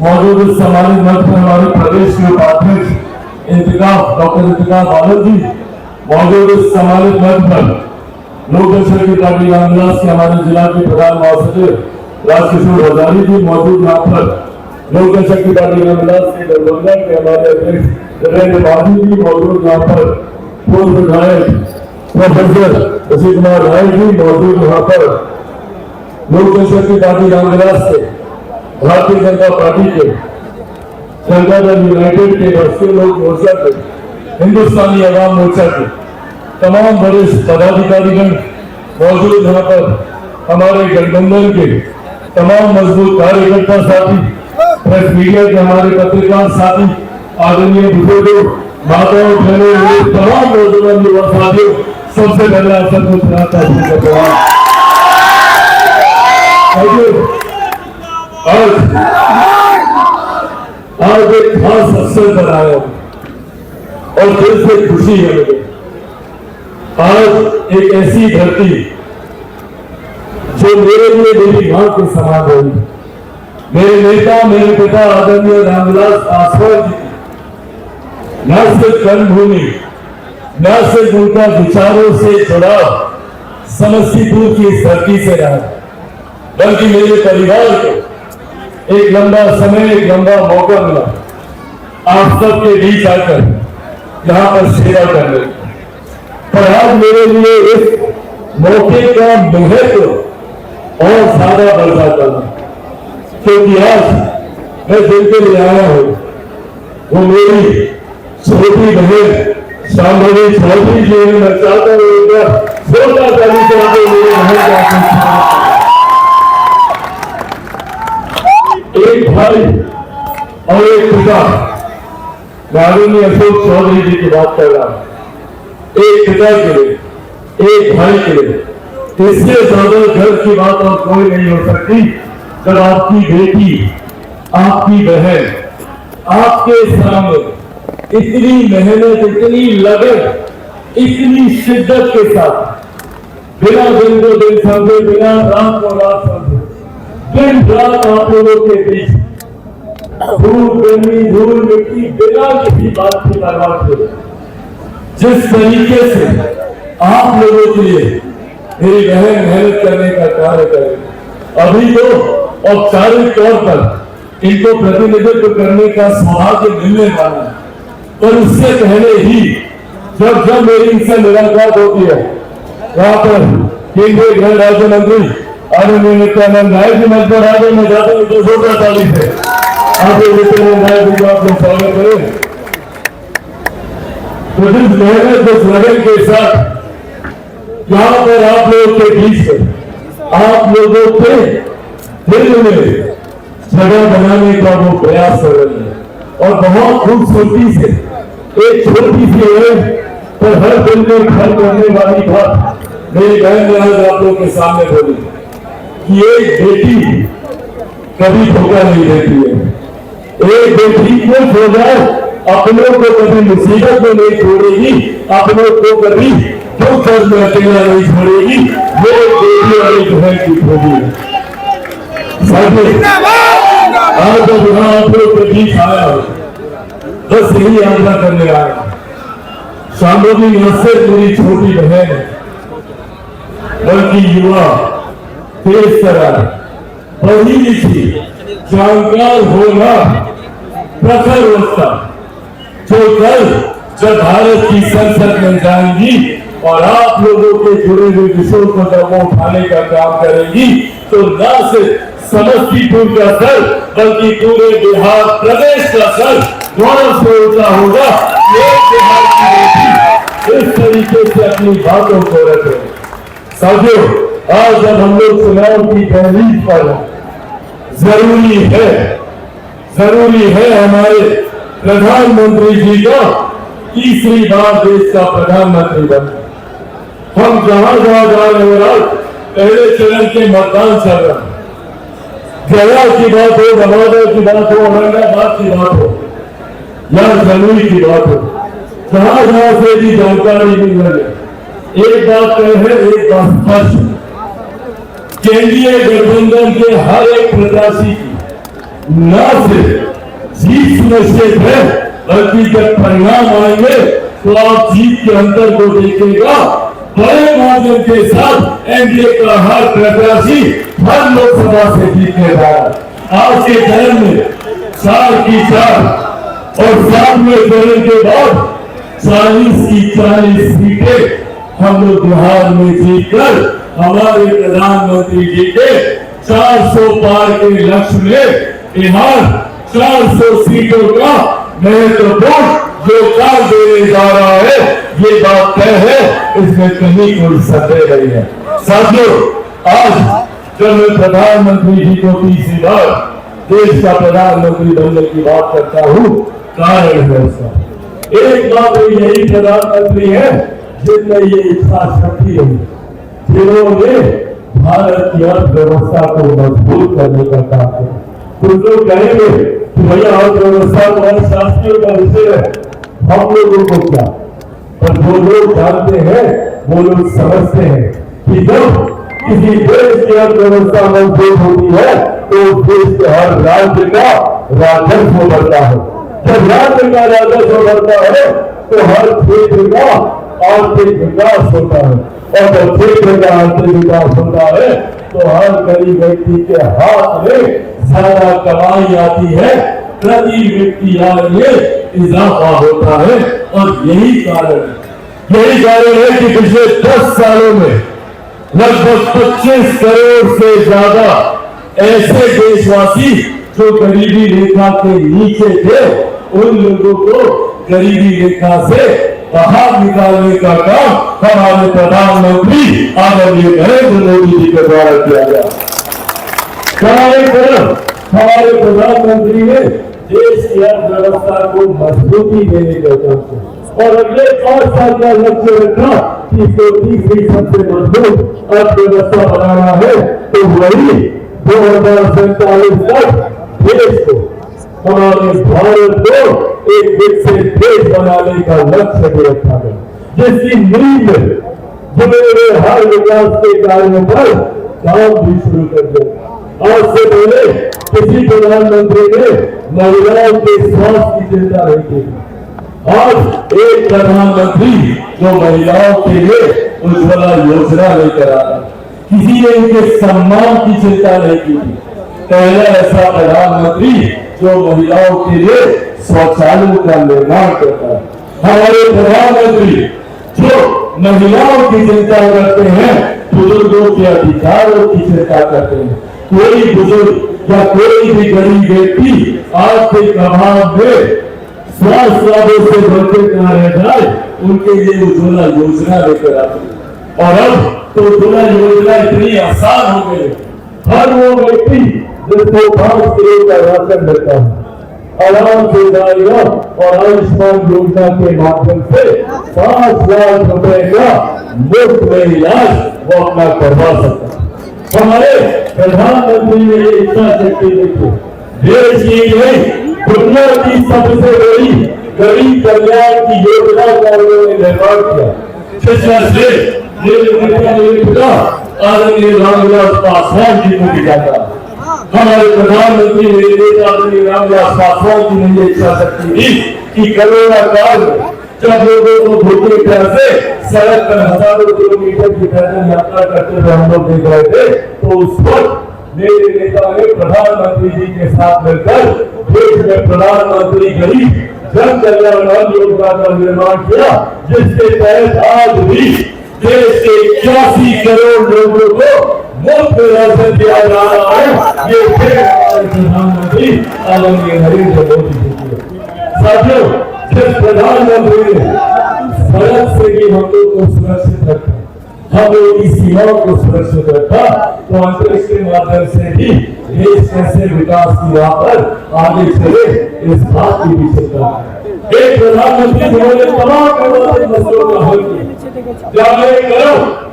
मौजूद इस सम्मानित मंच पर हमारे प्रदेश के उपाध्यक्ष डॉक्टर इंतकाफ आलम जी, मौजूद इस सम्मानित मंच पर लोक जनशक्ति पार्टी रामविलास के हमारे जिला के प्रधान महासचिव राजकिशोर हजारी जी मौजूद यहाँ पर, लोक जनशक्ति पार्टी रामविलास के दरभंगा के हमारे अध्यक्ष नरेंद्र बाबू जी मौजूद यहाँ पर, पूर्व विधायक प्रोफेसर अशोक कुमार राय जी मौजूद यहाँ पर, लोक जनशक्ति पार्टी रामविलास के, भारतीय जनता पार्टी के, जनता दल यूनाइटेड के, राष्ट्रीय लोक मोर्चा के, हिंदुस्तानी अवाम मोर्चा के तमाम वरिष्ठ पदाधिकारीगण मौजूद यहाँ पर, हमारे गठबंधन के तमाम मजबूत कार्यकर्ता साथी, प्रेस मीडिया के हमारे पत्रकार साथी, आदरणीय बुजुर्गों, माताओं, बहनों, तमाम नौजवान युवा साथियों, सबसे पहले आप सबको आज एक खास अवसर पर आया और दिल से खुशी है मुझे। आज एक ऐसी धरती जो मेरे लिए मेरी मां के समान रही, मेरे नेता, मेरे पिता आदरणीय रामविलास पासवान जी न सिर्फ कर्मभूमि, न सिर्फ उनका विचारों से जुड़ाव समस्तीपुर की इस धरती से रहा, बल्कि मेरे परिवार को एक लंबा समय, एक लंबा मौका मिला आप सबके बीच आकर यहाँ पर सेवा करने। पर आज मेरे लिए इस मौके का महत्व और ज्यादा बढ़ जाता है, क्योंकि आज मैं जिनके लिए आया हूं वो मेरी छोटी बहन शांभवी चौधरी जी। मैं चाहता हूँ छोटा ताली से मेरे बहन का एक भाई और एक पिता, आदरणीय अशोक चौधरी जी की बात कर रहा हूं। एक पिता के लिए, एक भाई के लिए इससे ज्यादा गर्व की बात और कोई नहीं हो सकती जब आपकी बेटी, आपकी बहन आपके सामने इतनी मेहनत, इतनी लगन, इतनी शिद्दत के साथ बिना दिन को दिन समझे, बिना रात को रात समझे, दिन रात आप लोगों के बीच धूल गर्मी, धूल मिट्टी, बिना किसी बात की परवाह किए जिस तरीके से आप लोगों के लिए मेरी बहन मेहनत करने का कार्य करें। अभी तो औपचारिक तौर पर इनको प्रतिनिधित्व करने का सौभाग्य मिलने वाला है, पर उससे पहले ही जब मेरी इनसे मुलाकात होती है, वहां पर केंद्रीय गृह राज्य मंत्री आदरणीय नित्यानंद नायक जी मंच पर आगे मैं जाता हूँ 200 ताली से आप नित्यानंद नायक जी को आप लोग स्वागत करें। तो जिस मेहनत, जिस लगन के साथ यहाँ पर आप लोगों के बीच आप लोगों के दिल में जगह बनाने का वो प्रयास कर रहे हैं और बहुत खूबसूरती से एक छोटी सी है पर हर दिल में घर करने वाली बात मेरी बहन ने आज आप लोगों के सामने बोली कि एक बेटी कभी धोखा नहीं देती है। एक बेटी को हो जाए, अपनों को कभी मुसीबत में नहीं छोड़ेगी, अपनों को कभी दुख दर्द में अकेला नहीं छोड़ेगी। वो एक बेटी और एक बहन की खूबी है। आज जब यहाँ आप लोग के बीच आया हो, बस यही यात्रा करने आया। शांभवी न सिर्फ मेरी छोटी बहन है, बल्कि युवा, तेज तरार, पढ़ी लिखी, जानकार होना, प्रखर अवस्था, जो कल जब भारत की संसद में जाएंगी और आप लोगों के जुड़े हुए विषयों को जब वो उठाने का काम करेंगी, तो न सिर्फ समस्तीपुर का सर बल्कि पूरे बिहार प्रदेश का सर गौरव से ऊंचा होगा। एक बिहार की बेटी इस तरीके से अपनी बातों को रखे। साथियों, आज जब हम लोग चुनाव की तहरीर पर जरूरी है हमारे प्रधानमंत्री जी का तीसरी बार देश का प्रधानमंत्री बने। हम जहां जहां जा रहे हैं, पहले चरण के मतदान चल रहा है, गया की बात हो, नवादा की बात हो, औरंगाबाद की बात हो या जमुई की बात हो, जहां जहां से भी जानकारी मिल रही है, एक बात तय है, एक बात स्पष्ट, केंद्रीय गठबंधन के हर एक प्रत्याशी की न सिर्फ जीत सुनिश्चित है, बल्कि जब परिणाम आएंगे तो आप जीत के अंतर को देखिएगा। बड़े मार्जिन के साथ एनडीए का हर प्रत्याशी हर लोकसभा से जीतने जा रहा। आज के चरण में 4 की 4 और 7वें चरण के बाद 40 की 40 सीटें हम लोग बिहार में जीतकर हमारे प्रधानमंत्री जी के 400 पार के लक्ष्य में बिहार 400 सीटों का महत्वपूर्ण योगदान देने जा रहा है। ये बात तय है, इसमें कहीं कोई संदेह नहीं है। साथियों, आज जब मैं प्रधानमंत्री जी को तीसरी बार देश का प्रधानमंत्री बनने की बात करता हूँ, कारण है उसका एक बात यही प्रधानमंत्री है जिनमें ये इच्छा शक्ति है, जिन्होंने भारत की अर्थव्यवस्था को मजबूत करने का काम किया। कुछ लोग कहेंगे कि भैया अर्थव्यवस्था हमारे शास्त्रियों का विषय है, हम लोगों को क्या, पर जो लोग जानते हैं वो लोग समझते हैं कि जब किसी देश की अर्थव्यवस्था मजबूत होती है तो देश के हर राज्य का राजस्व बढ़ता है। जब राज्य का राजस्व बढ़ता है तो हर क्षेत्र का आर्थिक विकास होता है, और जब क्षेत्र का आर्थिक विकास होता है तो हर गरीब व्यक्ति के हाथ में ज्यादा कमाई आती है, प्रति व्यक्ति आय में इजाफा होता है। और यही कारण है कि पिछले 10 सालों में लगभग 25 करोड़ से ज्यादा ऐसे देशवासी जो गरीबी रेखा के नीचे थे, उन लोगों को गरीबी रेखा से बाहर निकालने का काम हमारे प्रधानमंत्री आदरणीय नरेंद्र मोदी जी के द्वारा किया गया। हमारे प्रधानमंत्री ने देश की अर्थव्यवस्था को मजबूती देने का काम किया और अगले 5 साल का लक्ष्य रखा कि इसको तीसरी सबसे मजबूत अर्थव्यवस्था बनाना है। तो वही 2047 तक देश को, हमारे भारत को एक विकसित देश बनाने का लक्ष्य भी रखा गया, जिसकी नींव में जुड़े हुए हर विकास के कार्यों पर काम भी शुरू कर दिया। आज से पहले किसी प्रधानमंत्री ने महिलाओं के स्वास्थ्य की चिंता नहीं की। आज एक प्रधानमंत्री जो महिलाओं के लिए उज्ज्वला योजना लेकर आ रहा, किसी ने उनके सम्मान की चिंता नहीं की। पहला ऐसा प्रधानमंत्री जो महिलाओं के लिए शौचालयों का निर्माण करता है। हमारे प्रधानमंत्री जो महिलाओं की चिंता करते हैं, बुजुर्गों के अधिकारों की चिंता करते हैं। कोई बुजुर्ग या कोई भी गरीब व्यक्ति आर्थिक अभाव में स्वास्थ्य लाभों से वंचित न रह जाए, उनके लिए उज्ज्वला योजना लेकर आती है। और अब तो उज्ज्वला योजना इतनी आसान हो गई, हर वो व्यक्ति जिसको 5 किलो का राशन मिलता है आराम से जाएगा और आयुष्मान योजना के माध्यम से 5 लाख रुपए का मुफ्त में इलाज वो अपना करवा सकता है। हमारे प्रधानमंत्री ने ये इच्छा शक्ति देखी, देश की नहीं दुनिया की सबसे बड़ी गरीब कल्याण की योजना का उन्होंने निर्माण किया। पिछला श्रेय आदरणीय रामविलास पासवान जी को दिया था। हमारे प्रधानमंत्री आदरणीय रामविलास पासवान जी ने ये इच्छा शक्ति दी कि कोरोना काल में जब लोगों को भूखे प्यासे सड़क पर हजारों किलोमीटर की पैदल यात्रा करते हुए हम लोग देख रहे थे, तो उस वक्त मेरे नेता ने प्रधानमंत्री जी के साथ मिलकर देश में प्रधानमंत्री गरीब जन कल्याण योजना का निर्माण किया, जिसके तहत आज भी देश के 81 करोड़ लोगों को मुफ्त राशन दिया जा रहा है। ये प्रधानमंत्री आदरणीय नरेंद्र मोदी जी। साथियों, जिस प्रधानमंत्री ने सड़क से भी हम लोग को सुरक्षित रखा, हम लोग की सीमाओं को सुरक्षित रखा, तो अंतरिक्ष के माध्यम से भी देश कैसे विकास की राह पर आगे चले, इस बात की भी चिंता है। एक प्रधानमंत्री जिन्होंने तमाम मसलों का हल किया,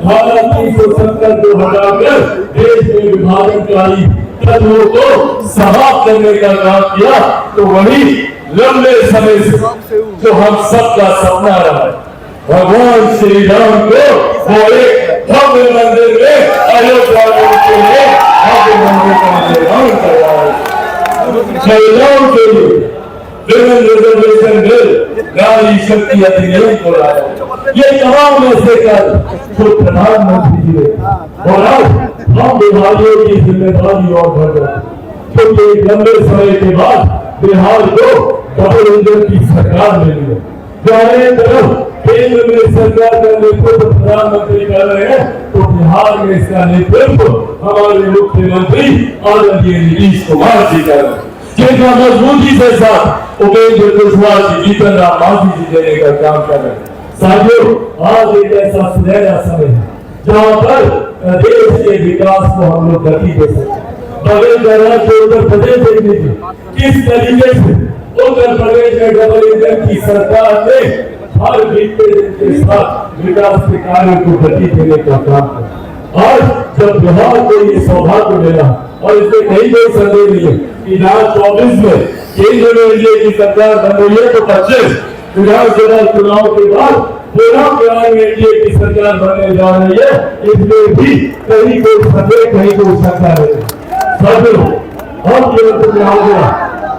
भारत 370 को हटाकर देश में विभाजनकारी तत्वों को समाप्त करने का काम किया, तो वही लंबे समय से जो हम सबका सपना रहा है, भगवान श्री राम को वो एक भव्य मंदिर में अयोध्या के लिए भव्य मंदिर का निर्माण करवाया। महिलाओं के लिए विमेन रिजर्वेशन बिल, नारी शक्ति अधिनियम को लाया। ये तमाम ऐसे कर जो प्रधानमंत्री जी ने, और आज हम विभागियों की जिम्मेदारी और बढ़ रही, क्योंकि एक लंबे समय के बाद बिहार को डबल इंजन की सरकार मिली है। चाहे तरफ केंद्र में सरकार का नेतृत्व प्रधानमंत्री कर रहे हैं, तो बिहार में इसका नेतृत्व हमारे मुख्यमंत्री आदरणीय नीतीश कुमार जी कर रहे हैं, जिनका मजबूती से साथ उपेंद्र कुशवाहा जी, जीतन राम मांझी जी देने का काम कर रहे हैं। साथियों, आज एक ऐसा सुनहरा समय है जहाँ पर देश के विकास को हम लोग गति दे सकते। बगल का राज्य उत्तर प्रदेश देख लीजिए, किस तरीके से उत्तर प्रदेश में डबल इंजन की सरकार ने हर बीते दिन के साथ विकास के कार्य को गति देने का काम किया। आज जब बिहार को ये सौभाग्य मिला, और इसमें कहीं कोई संदेह नहीं है कि 2024 में केंद्र में एनडीए की सरकार बन रही है, तो 25 विधानसभा चुनाव के बाद चुनाव बिहार में एनडीए की सरकार बनने जा रही है, इसमें भी कहीं कोई संदेह, कहीं कोई शंका नहीं। साथियों, हम केवल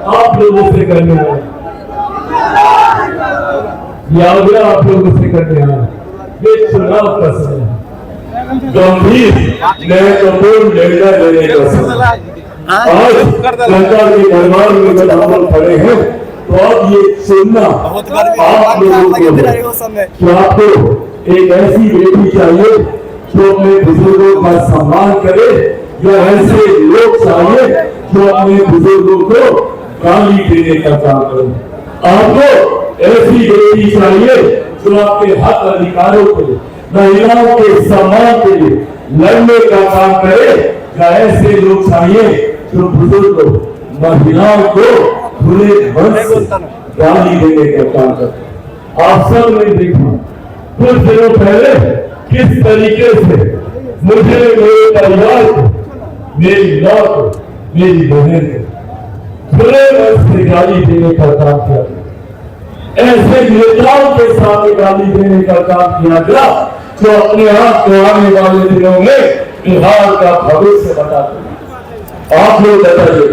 आप लोगों से करने वाले, आग्रह आप लोगों से करने वाले, ये चुनाव का समय, गंभीर महत्वपूर्ण निर्णय लेने का समय। आज सरकार के दरबार में जब हम लोग खड़े हैं, तो अब ये सुनना आप लोगों को कि आपको एक ऐसी बेटी चाहिए जो अपने बुजुर्गों का सम्मान करे, या ऐसे लोग चाहिए जो अपने बुजुर्गों को गाली देने का काम करे। आपको ऐसी बेटी चाहिए जो आपके हक अधिकारों के लिए, महिलाओं के सम्मान के लिए लड़ने का काम करे, या ऐसे लोग चाहिए जो बुजुर्गों, महिलाओं को खुले मन से गाली देने का काम करे। आप सब ने देखा कुछ दिनों पहले किस तरीके से मुझे, मेरे परिवार को, मेरी मां को, मेरी बहन को खुले मन से गाली देने का काम किया। ऐसे नेताओं के सामने गाली देने का काम किया गया जो अपने आप को आने वाले दिनों में बिहार का भविष्य बताते। आप लोग बताइए,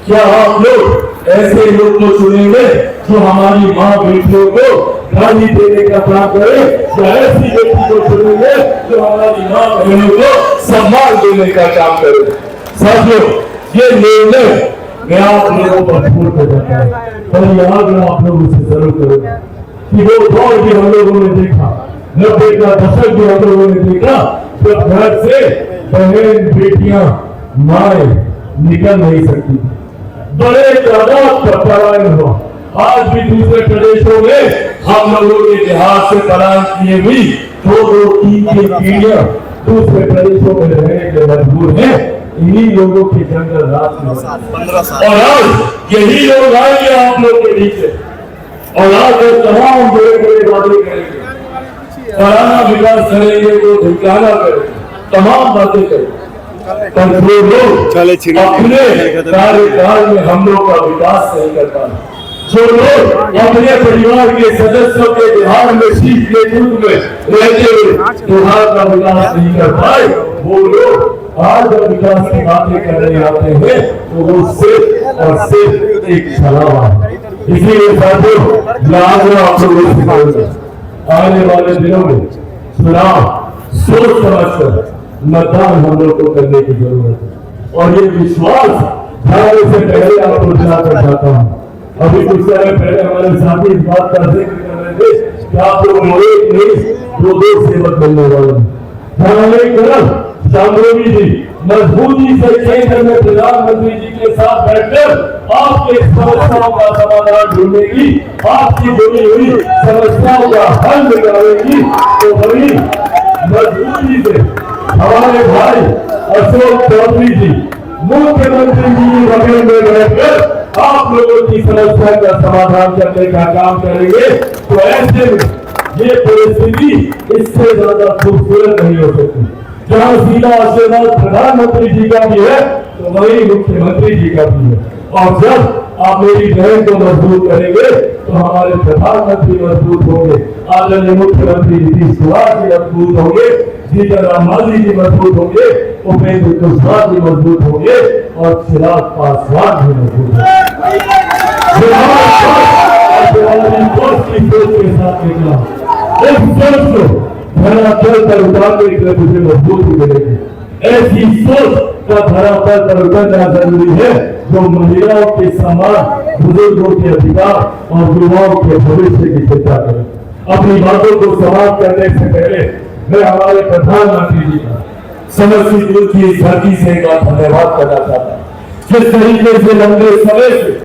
क्या आप लोग ऐसे लोग को चुनेंगे जो हमारी माँ बेटियों को गाली देने का काम करे, या ऐसी बेटी को चुनेंगे जो हमारी माँ बहनों को सम्मान देने का काम करे? साथियों, ये निर्णय मैं आप लोगों पर छोड़ कर जाता है, और याद मैं आप लोगों से जरूर करूंगा कि वो दौर भी हम लोगों ने देखा, 90 का दशक भी हम लोगों ने देखा, जब घर से बहन बेटियां माए निकल नहीं सकती, बड़े तादाद का पलायन हुआ। आज भी दूसरे प्रदेशों में हम लोगों के लिहाज से पलायन किए भी 2-3 पीढ़ियां दूसरे प्रदेशों में रहने के मजबूर हैं। इन्हीं लोगों के जंगल रात में 15 साल, और आज यही लोग आएंगे आप लोग के नीचे, और आज तमाम बड़े बड़े वादे करेंगे, फलाना विकास करेंगे, तो ढिकाना करेंगे, तमाम बातें करेंगे, पर जो लोग अपने कार्यकाल में हम लोग का विकास नहीं कर पाए, जो लोग अपने परिवार के सदस्यों के बिहार में शीत के रूप में रहते हुए बिहार का विकास नहीं कर पाए, वो लोग आज जब विकास की बातें करने आते हैं तो वो सिर्फ और सिर्फ एक छलावा है। इसीलिए साथियों, याद आप लोगों, आने वाले दिनों में चुनाव सोच समझकर मतदान हम लोग को करने की जरूरत है, और ये विश्वास जाने से पहले आपको दिलाना चाहता हूँ। अभी कुछ समय पहले हमारे साथी इस बात का जिक्र कर रहे थे कि आप लोग एक नहीं 2 सेवक मिलने वाले हैं। शांतोमी जी मजबूती से केंद्र में प्रधानमंत्री जी के साथ बैठकर आपके समस्याओं का समाधान ढूंढने की, आपकी जुड़ी हुई समस्याओं का हल निकालेगी, तो बड़ी मजबूती से हमारे भाई अशोक चौधरी जी मुख्यमंत्री जी की बगल में बैठकर आप लोगों की समस्या का समाधान करने का काम करेंगे। तो ऐसे में ये परिस्थिति इससे ज्यादा खूबसूरत नहीं हो सकती। जहाँ सीधा आशीर्वाद प्रधानमंत्री जी का भी है, तो वही मुख्यमंत्री जी का भी है। और जब आप मेरी बहन को मजबूत करेंगे, तो हमारे प्रधानमंत्री मजबूत होंगे, आदरणीय मुख्यमंत्री नीतीश कुमार जी मजबूत होंगे। जीतन राम मांझी जी मजबूत होंगे, उपेंद्र कुशवाहा जी मजबूत होंगे और चिराग पासवान भी मजबूत होंगे। की सोच के साथ निकला, उस सोच को धरातल पर उतारने के लिए मुझे मजबूती मिलेगी। ऐसी सोच का धरातल पर उतरना जरूरी है जो महिलाओं के सम्मान, बुजुर्गों के अधिकार और युवाओं के भविष्य की चिंता करे। अपनी बातों को समाप्त करने से पहले मैं हमारे प्रधानमंत्री जी का समस्तीपुर की इस धरती से एक बार धन्यवाद करना चाहता हूँ। जिस तरीके से लंबे समय से